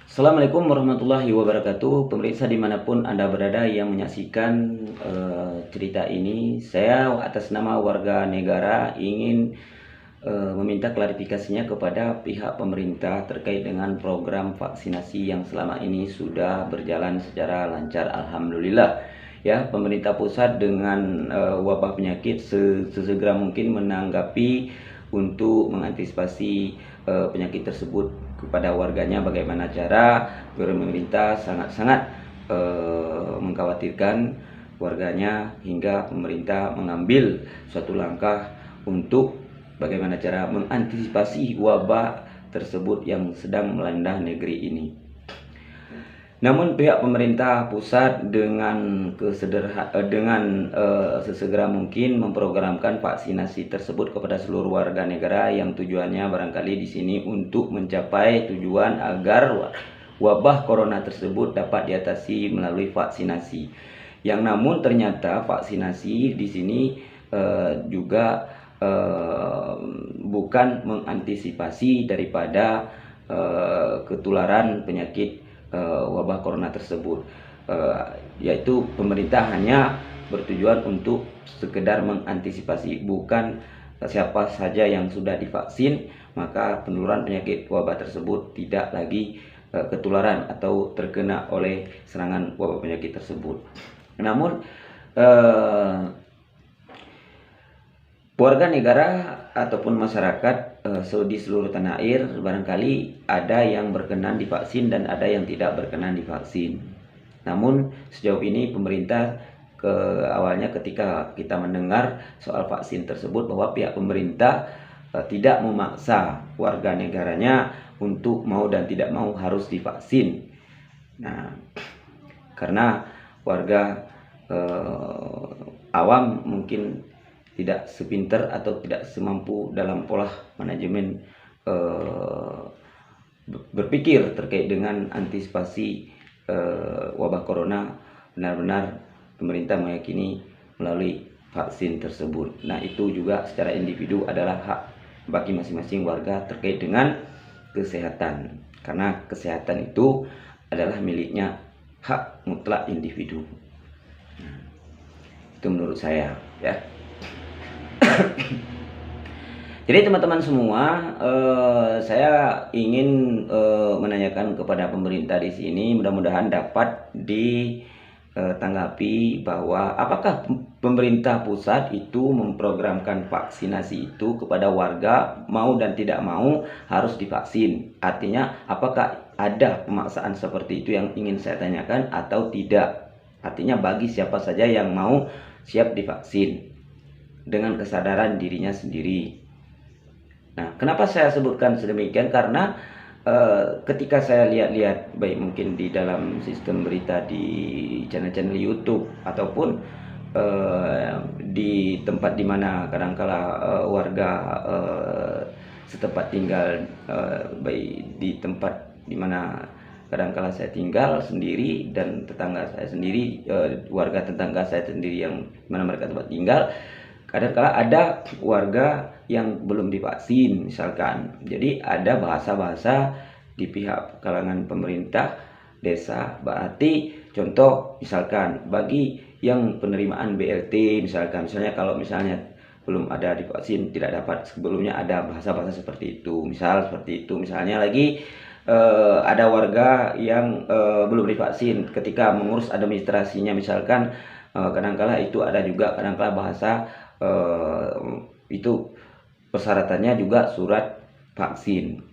Assalamualaikum warahmatullahi wabarakatuh. Pemirsa dimanapun Anda berada yang menyaksikan cerita ini, saya atas nama warga negara ingin meminta klarifikasinya kepada pihak pemerintah terkait dengan program vaksinasi yang selama ini sudah berjalan secara lancar, alhamdulillah. Ya, pemerintah pusat dengan wabah penyakit sesegera mungkin menanggapi untuk mengantisipasi penyakit tersebut kepada warganya. Bagaimana cara pemerintah sangat-sangat mengkhawatirkan warganya hingga pemerintah mengambil suatu langkah untuk bagaimana cara mengantisipasi wabah tersebut yang sedang melanda negeri ini. Namun pihak pemerintah pusat dengan sesegera mungkin memprogramkan vaksinasi tersebut kepada seluruh warga negara yang tujuannya barangkali di sini untuk mencapai tujuan agar wabah corona tersebut dapat diatasi melalui vaksinasi. Yang namun ternyata vaksinasi di sini juga bukan mengantisipasi daripada ketularan penyakit wabah corona tersebut, yaitu pemerintah hanya bertujuan untuk sekedar mengantisipasi, bukan siapa saja yang sudah divaksin maka penularan penyakit wabah tersebut tidak lagi ketularan atau terkena oleh serangan wabah penyakit tersebut. Namun warga negara ataupun masyarakat di seluruh tanah air barangkali ada yang berkenan divaksin dan ada yang tidak berkenan divaksin. Namun sejauh ini pemerintah awalnya ketika kita mendengar soal vaksin tersebut bahwa pihak pemerintah tidak memaksa warga negaranya untuk mau dan tidak mau harus divaksin. Nah, karena warga awam mungkin tidak sepinter atau tidak semampu dalam pola manajemen berpikir terkait dengan antisipasi wabah corona. Benar-benar pemerintah meyakini melalui vaksin tersebut. Nah, itu juga secara individu adalah hak bagi masing-masing warga terkait dengan kesehatan, karena kesehatan itu adalah miliknya hak mutlak individu. Nah, itu menurut saya, ya. Jadi teman-teman semua, saya ingin menanyakan kepada pemerintah di sini, mudah-mudahan dapat ditanggapi bahwa apakah pemerintah pusat itu memprogramkan vaksinasi itu kepada warga mau dan tidak mau harus divaksin. Artinya apakah ada pemaksaan seperti itu yang ingin saya tanyakan atau tidak. Artinya bagi siapa saja yang mau siap divaksin dengan kesadaran dirinya sendiri. Nah, kenapa saya sebutkan sedemikian? Karena ketika saya lihat-lihat baik mungkin di dalam sistem berita di channel-channel YouTube ataupun di tempat dimana kadangkala warga setempat tinggal, baik di tempat dimana kadangkala saya tinggal sendiri dan tetangga saya sendiri, warga tetangga saya sendiri yang mana mereka tempat tinggal, kadangkala ada warga yang belum divaksin misalkan. Jadi ada bahasa-bahasa di pihak kalangan pemerintah desa, berarti contoh misalkan bagi yang penerimaan BLT misalnya kalau misalnya belum ada divaksin tidak dapat, sebelumnya ada bahasa-bahasa seperti itu. Misalnya lagi ada warga yang belum divaksin, ketika mengurus administrasinya misalkan kadangkala itu ada juga kadangkala bahasa itu persyaratannya juga surat vaksin.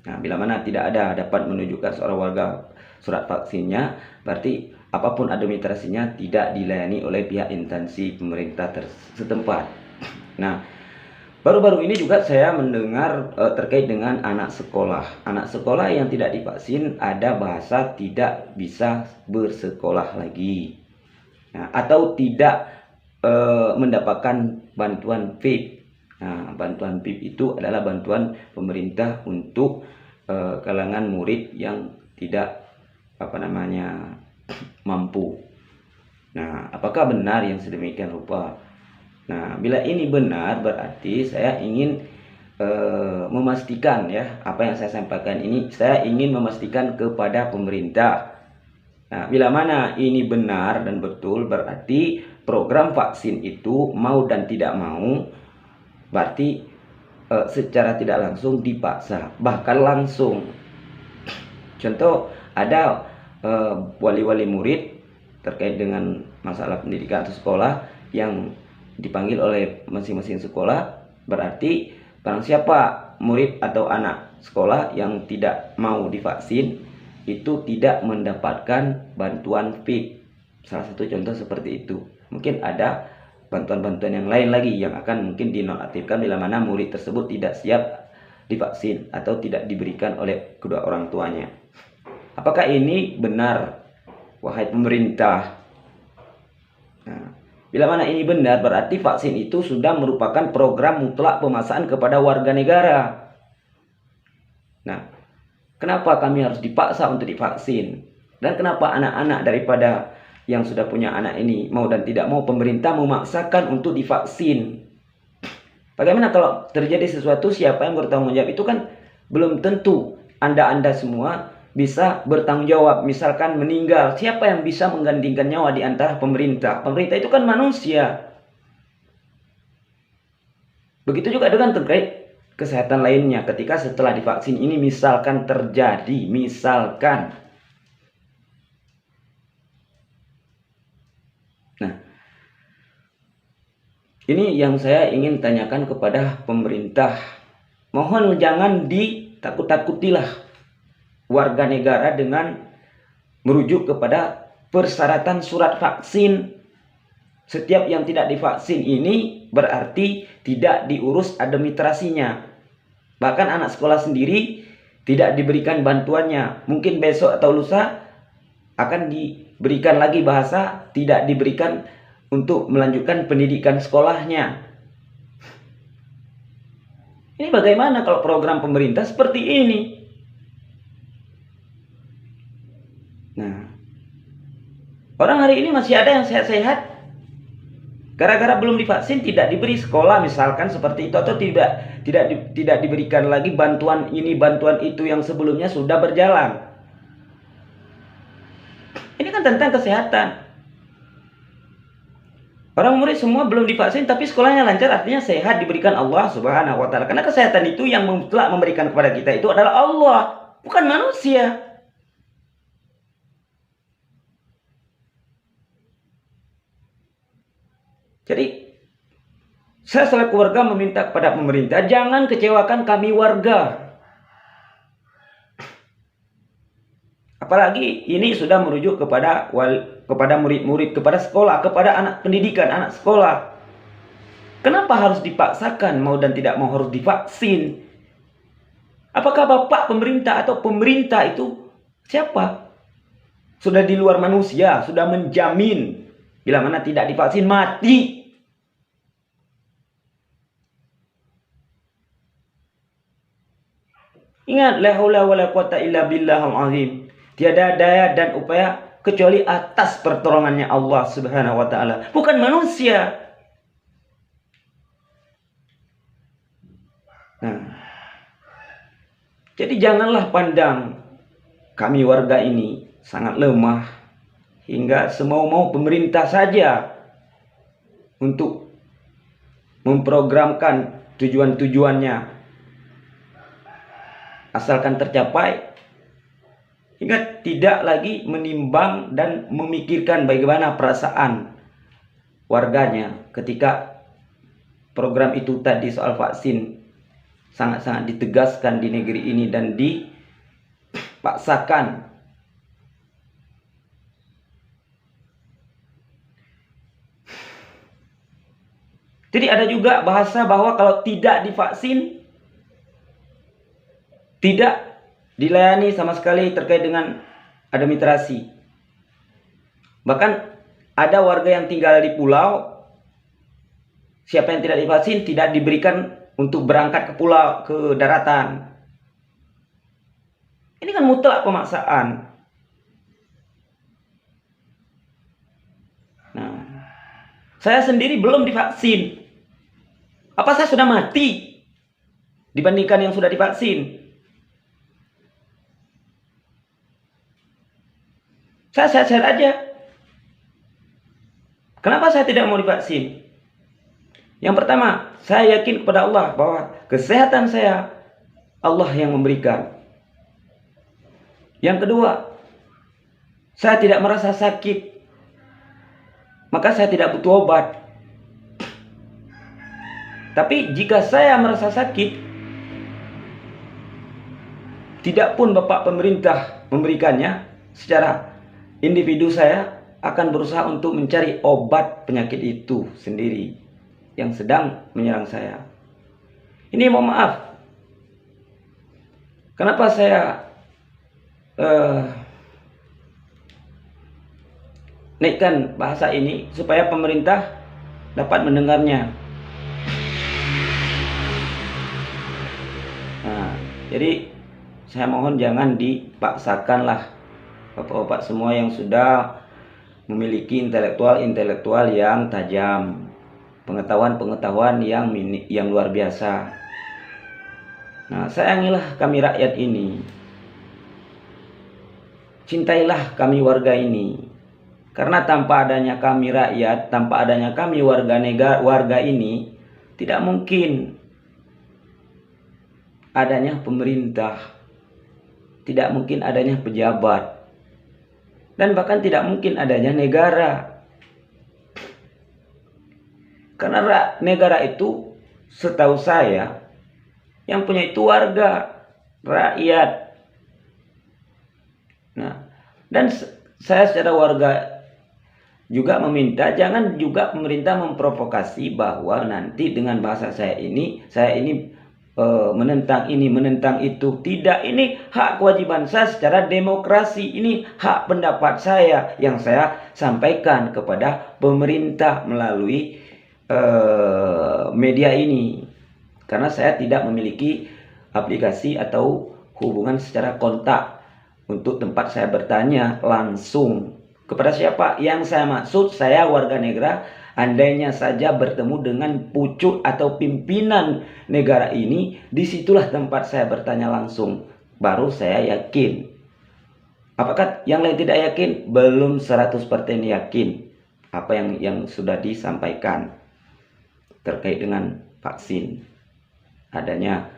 Nah, bila mana tidak ada dapat menunjukkan seorang warga surat vaksinnya, berarti apapun administrasinya tidak dilayani oleh pihak instansi pemerintah setempat. Nah, baru-baru ini juga saya mendengar terkait dengan anak sekolah. Anak sekolah yang tidak divaksin ada bahasa tidak bisa bersekolah lagi. Nah, atau tidak mendapatkan bantuan PIP. Nah, bantuan PIP itu adalah bantuan pemerintah untuk kalangan murid yang tidak mampu. Nah, apakah benar yang sedemikian rupa? Nah, bila ini benar berarti saya ingin memastikan ya, apa yang saya sampaikan ini saya ingin memastikan kepada pemerintah. Nah, bila mana ini benar dan betul, berarti program vaksin itu mau dan tidak mau, berarti secara tidak langsung dipaksa, bahkan langsung. Contoh, ada wali-wali murid terkait dengan masalah pendidikan atau sekolah yang dipanggil oleh masing-masing sekolah, berarti barang siapa murid atau anak sekolah yang tidak mau divaksin itu tidak mendapatkan bantuan FIP. Salah satu contoh seperti itu. Mungkin ada bantuan-bantuan yang lain lagi yang akan mungkin dinonaktifkan bila mana murid tersebut tidak siap divaksin atau tidak diberikan oleh kedua orang tuanya. Apakah ini benar, wahai pemerintah? Nah, bila mana ini benar, berarti vaksin itu sudah merupakan program mutlak pemaksaan kepada warga negara. Nah, kenapa kami harus dipaksa untuk divaksin? Dan kenapa anak-anak daripada yang sudah punya anak ini mau dan tidak mau, pemerintah memaksakan untuk divaksin? Bagaimana kalau terjadi sesuatu, siapa yang bertanggung jawab? Itu kan belum tentu Anda semua bisa bertanggung jawab. Misalkan meninggal, siapa yang bisa menggantikan nyawa di antara pemerintah? Pemerintah itu kan manusia. Begitu juga dengan terkait kesehatan lainnya. Ketika setelah divaksin ini misalkan terjadi, misalkan. Nah, ini yang saya ingin tanyakan kepada pemerintah. Mohon jangan ditakut-takutilah warga negara dengan merujuk kepada persyaratan surat vaksin. Setiap yang tidak divaksin ini berarti tidak diurus administrasinya. Bahkan anak sekolah sendiri tidak diberikan bantuannya. Mungkin besok atau lusa akan diberikan lagi bahasa tidak diberikan untuk melanjutkan pendidikan sekolahnya. Ini bagaimana kalau program pemerintah seperti ini? Nah, orang hari ini masih ada yang sehat-sehat gara-gara belum divaksin, tidak diberi sekolah misalkan seperti itu, atau tidak diberikan lagi bantuan ini bantuan itu yang sebelumnya sudah berjalan. Ini kan tentang kesehatan. Orang murid semua belum divaksin tapi sekolahnya lancar, artinya sehat, diberikan Allah Subhanahu wa taala. Karena kesehatan itu yang telah memberikan kepada kita itu adalah Allah, bukan manusia. Jadi saya selaku warga meminta kepada pemerintah, jangan kecewakan kami warga. Apalagi ini sudah merujuk kepada murid-murid, kepada sekolah, kepada anak pendidikan, anak sekolah. Kenapa harus dipaksakan mau dan tidak mau harus divaksin? Apakah Bapak pemerintah atau pemerintah itu siapa? Sudah di luar manusia, sudah menjamin bila mana tidak divaksin mati. Ingat, la haula wala quwata illa billahil azim. Tiada daya dan upaya kecuali atas pertolongannya Allah Subhanahu wa taala, bukan manusia. Nah, jadi janganlah pandang kami warga ini sangat lemah hingga semau-mau pemerintah saja untuk memprogramkan tujuan-tujuannya asalkan tercapai, hingga tidak lagi menimbang dan memikirkan bagaimana perasaan warganya ketika program itu tadi soal vaksin sangat-sangat ditegaskan di negeri ini dan dipaksakan. Jadi ada juga bahasa bahwa kalau tidak divaksin tidak dilayani sama sekali terkait dengan administrasi. Bahkan ada warga yang tinggal di pulau, siapa yang tidak divaksin tidak diberikan untuk berangkat ke pulau, ke daratan. Ini kan mutlak pemaksaan. Nah, saya sendiri belum divaksin. Apa saya sudah mati? dibandingkan yang sudah divaksin. Saya sehat-sehat aja. Kenapa saya tidak mau divaksin? Yang pertama, saya yakin kepada Allah bahwa kesehatan saya Allah yang memberikan. Yang kedua, saya tidak merasa sakit, maka saya tidak butuh obat. Tapi jika saya merasa sakit, tidak pun Bapak pemerintah memberikannya, secara individu saya akan berusaha untuk mencari obat penyakit itu sendiri yang sedang menyerang saya. Ini mohon maaf, kenapa saya naikkan bahasa ini supaya pemerintah dapat mendengarnya. Nah, jadi saya mohon jangan dipaksakanlah Bapak-bapak semua yang sudah memiliki intelektual yang tajam, pengetahuan yang luar biasa. Nah, sayangilah kami rakyat ini, cintailah kami warga ini, karena tanpa adanya kami rakyat, tanpa adanya kami warga ini, tidak mungkin adanya pemerintah, tidak mungkin adanya pejabat, dan bahkan tidak mungkin adanya negara. Karena negara itu setahu saya yang punya itu warga, rakyat. Nah, dan saya secara warga juga meminta jangan juga pemerintah memprovokasi bahwa nanti dengan bahasa saya ini menentang ini, menentang itu. Tidak, ini hak kewajiban saya secara demokrasi. Ini hak pendapat saya yang saya sampaikan kepada pemerintah melalui media ini. Karena saya tidak memiliki aplikasi atau hubungan secara kontak untuk tempat saya bertanya langsung kepada siapa. Yang saya maksud, saya warga negara. Andainya saja bertemu dengan pucuk atau pimpinan negara ini, disitulah tempat saya bertanya langsung. Baru saya yakin. Apakah yang lain tidak yakin? Belum 100% yakin apa yang sudah disampaikan terkait dengan vaksin. Adanya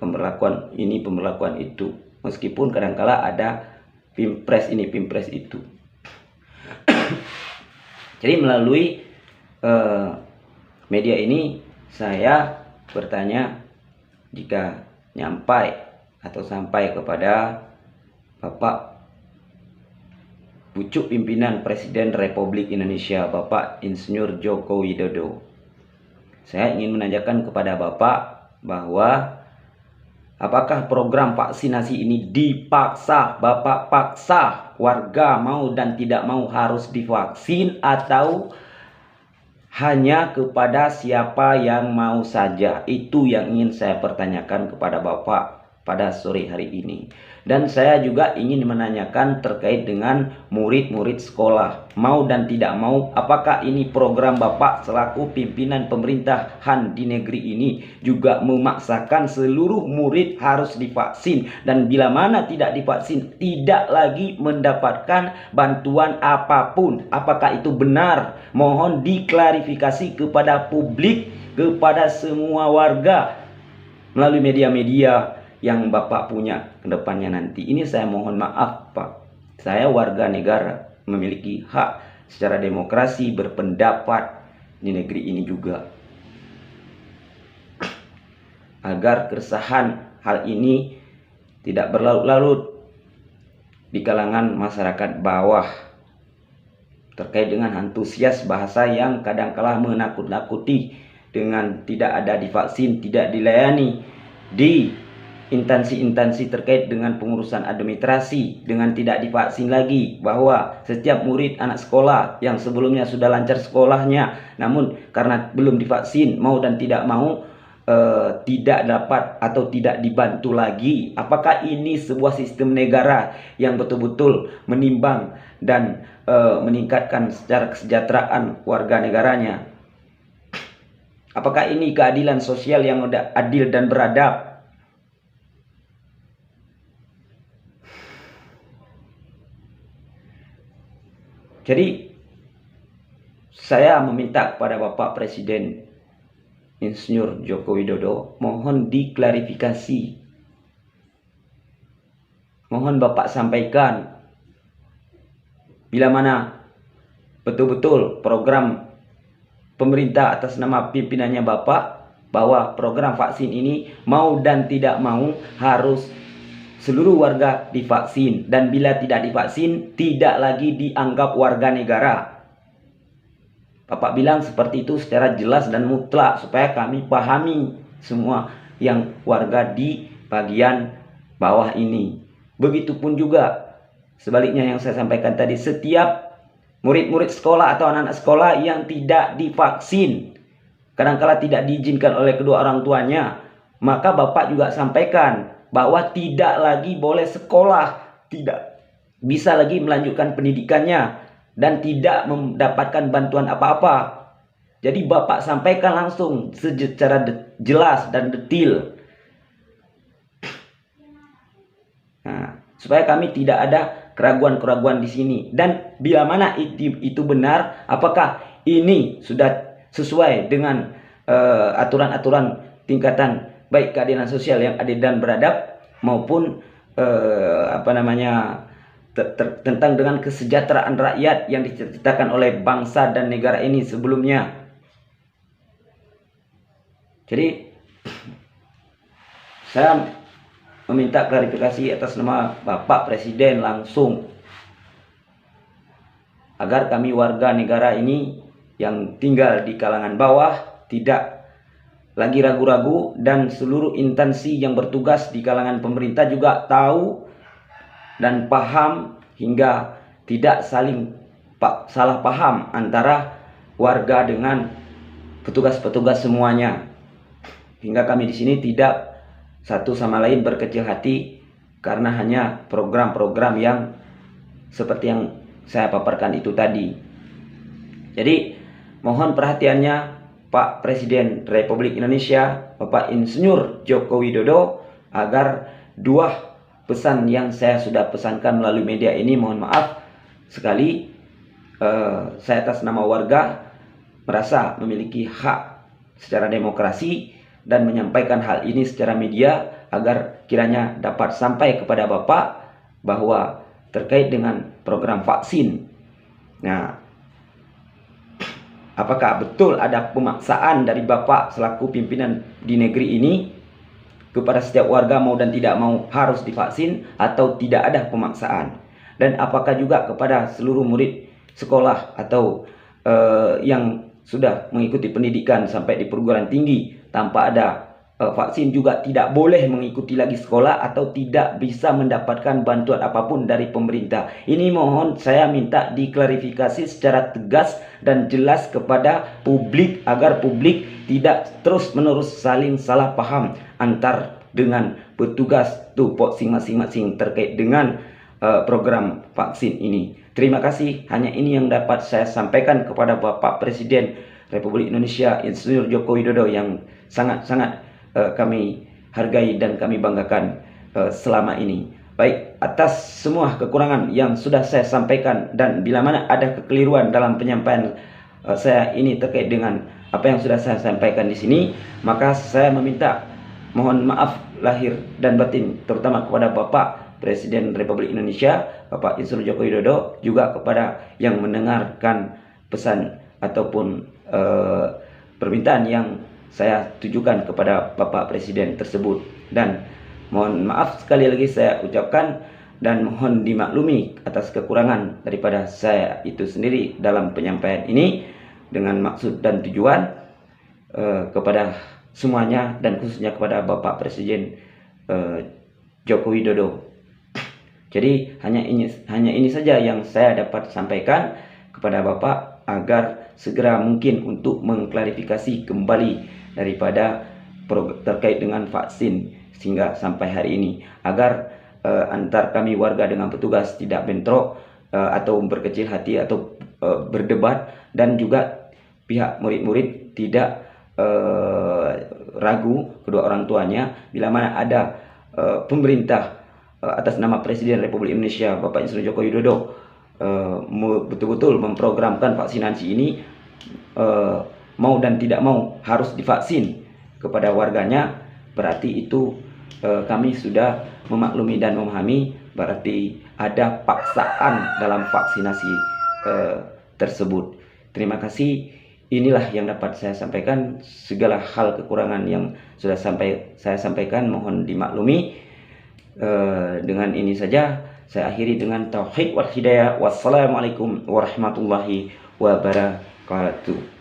pemberlakuan ini, pemberlakuan itu. Meskipun kadangkala ada pimpres ini, pimpres itu. Jadi melalui media ini saya bertanya, jika sampai kepada Bapak pucuk pimpinan Presiden Republik Indonesia, Bapak Insinyur Joko Widodo, saya ingin menanyakan kepada Bapak bahwa apakah program vaksinasi ini dipaksa, Bapak paksa warga mau dan tidak mau harus divaksin, atau hanya kepada siapa yang mau saja? Itu yang ingin saya pertanyakan kepada Bapak pada sore hari ini. Dan saya juga ingin menanyakan terkait dengan murid-murid sekolah. Mau dan tidak mau, apakah ini program Bapak selaku pimpinan pemerintahan di negeri ini juga memaksakan seluruh murid harus divaksin, dan bila mana tidak divaksin tidak lagi mendapatkan bantuan apapun? Apakah itu benar? Mohon diklarifikasi kepada publik, kepada semua warga melalui media-media yang Bapak punya ke depannya nanti. Ini saya mohon maaf, Pak. Saya warga negara, memiliki hak secara demokrasi berpendapat di negeri ini juga. Agar keresahan hal ini tidak berlarut-larut di kalangan masyarakat bawah terkait dengan antusias bahasa yang kadangkala menakut-nakuti dengan tidak ada divaksin, tidak dilayani di instansi-instansi terkait dengan pengurusan administrasi, dengan tidak divaksin lagi, bahwa setiap murid anak sekolah yang sebelumnya sudah lancar sekolahnya, namun karena belum divaksin, mau dan tidak mau, tidak dapat atau tidak dibantu lagi. Apakah ini sebuah sistem negara yang betul-betul menimbang dan meningkatkan secara kesejahteraan warga negaranya? Apakah ini keadilan sosial yang udah adil dan beradab? Jadi saya meminta kepada Bapak Presiden Insinyur Joko Widodo, mohon diklarifikasi. Mohon Bapak sampaikan bila mana betul-betul program pemerintah atas nama pimpinannya Bapak, bahwa program vaksin ini mau dan tidak mau harus seluruh warga divaksin, dan bila tidak divaksin tidak lagi dianggap warga negara. Bapak bilang seperti itu secara jelas dan mutlak supaya kami pahami semua yang warga di bagian bawah ini. Begitupun juga sebaliknya yang saya sampaikan tadi, setiap murid-murid sekolah atau anak-anak sekolah yang tidak divaksin, kadangkala tidak diizinkan oleh kedua orang tuanya, maka Bapak juga sampaikan bahwa tidak lagi boleh sekolah, tidak bisa lagi melanjutkan pendidikannya, dan tidak mendapatkan bantuan apa-apa. Jadi Bapak sampaikan langsung secara jelas dan detail. Nah, supaya kami tidak ada keraguan-keraguan di sini. Dan bila mana itu benar, apakah ini sudah sesuai dengan aturan-aturan tingkatan baik keadilan sosial yang adil dan beradab maupun tentang dengan kesejahteraan rakyat yang diciptakan oleh bangsa dan negara ini sebelumnya. Jadi saya meminta klarifikasi atas nama Bapak Presiden langsung, agar kami warga negara ini yang tinggal di kalangan bawah tidak lagi ragu-ragu, dan seluruh instansi yang bertugas di kalangan pemerintah juga tahu dan paham, hingga tidak saling salah paham antara warga dengan petugas-petugas semuanya, hingga kami di sini tidak satu sama lain berkecil hati karena hanya program-program yang seperti yang saya paparkan itu tadi. Jadi mohon perhatiannya Pak Presiden Republik Indonesia, Bapak Insinyur Joko Widodo, agar dua pesan yang saya sudah pesankan melalui media ini, mohon maaf sekali, saya atas nama warga merasa memiliki hak secara demokrasi dan menyampaikan hal ini secara media agar kiranya dapat sampai kepada Bapak bahwa terkait dengan program vaksin. Nah, apakah betul ada pemaksaan dari Bapak selaku pimpinan di negeri ini kepada setiap warga mau dan tidak mau harus divaksin, atau tidak ada pemaksaan? Dan apakah juga kepada seluruh murid sekolah atau yang sudah mengikuti pendidikan sampai di perguruan tinggi tanpa ada vaksin juga tidak boleh mengikuti lagi sekolah atau tidak bisa mendapatkan bantuan apapun dari pemerintah? Ini mohon saya minta diklarifikasi secara tegas dan jelas kepada publik, agar publik tidak terus-menerus saling salah paham antar dengan petugas tupoksi masing-masing terkait dengan program vaksin ini. Terima kasih, hanya ini yang dapat saya sampaikan kepada Bapak Presiden Republik Indonesia Insinyur Joko Widodo yang sangat-sangat kami hargai dan kami banggakan selama ini. Baik, atas semua kekurangan yang sudah saya sampaikan, dan bila mana ada kekeliruan dalam penyampaian saya ini terkait dengan apa yang sudah saya sampaikan di sini, maka saya meminta mohon maaf lahir dan batin, terutama kepada Bapak Presiden Republik Indonesia, Bapak Insinyur Joko Widodo, juga kepada yang mendengarkan pesan ataupun permintaan yang saya tujukan kepada Bapak Presiden tersebut. Dan mohon maaf sekali lagi saya ucapkan, dan mohon dimaklumi atas kekurangan daripada saya itu sendiri dalam penyampaian ini, dengan maksud dan tujuan kepada semuanya, dan khususnya kepada Bapak Presiden Joko Widodo. Jadi hanya ini saja yang saya dapat sampaikan kepada Bapak, agar segera mungkin untuk mengklarifikasi kembali daripada terkait dengan vaksin sehingga sampai hari ini, agar antar kami warga dengan petugas tidak bentrok atau berkecil hati atau berdebat, dan juga pihak murid-murid tidak ragu kedua orang tuanya, bila mana ada pemerintah atas nama Presiden Republik Indonesia Bapak Insinyur Joko Widodo betul-betul memprogramkan vaksinasi ini, mau dan tidak mau harus divaksin kepada warganya, berarti itu kami sudah memaklumi dan memahami, berarti ada paksaan dalam vaksinasi tersebut. Terima kasih. Inilah yang dapat saya sampaikan. Segala hal kekurangan yang sudah saya sampaikan mohon dimaklumi. Dengan ini saja saya akhiri dengan tauhid wal hidayah. Wassalamualaikum warahmatullahi wabarakatuh.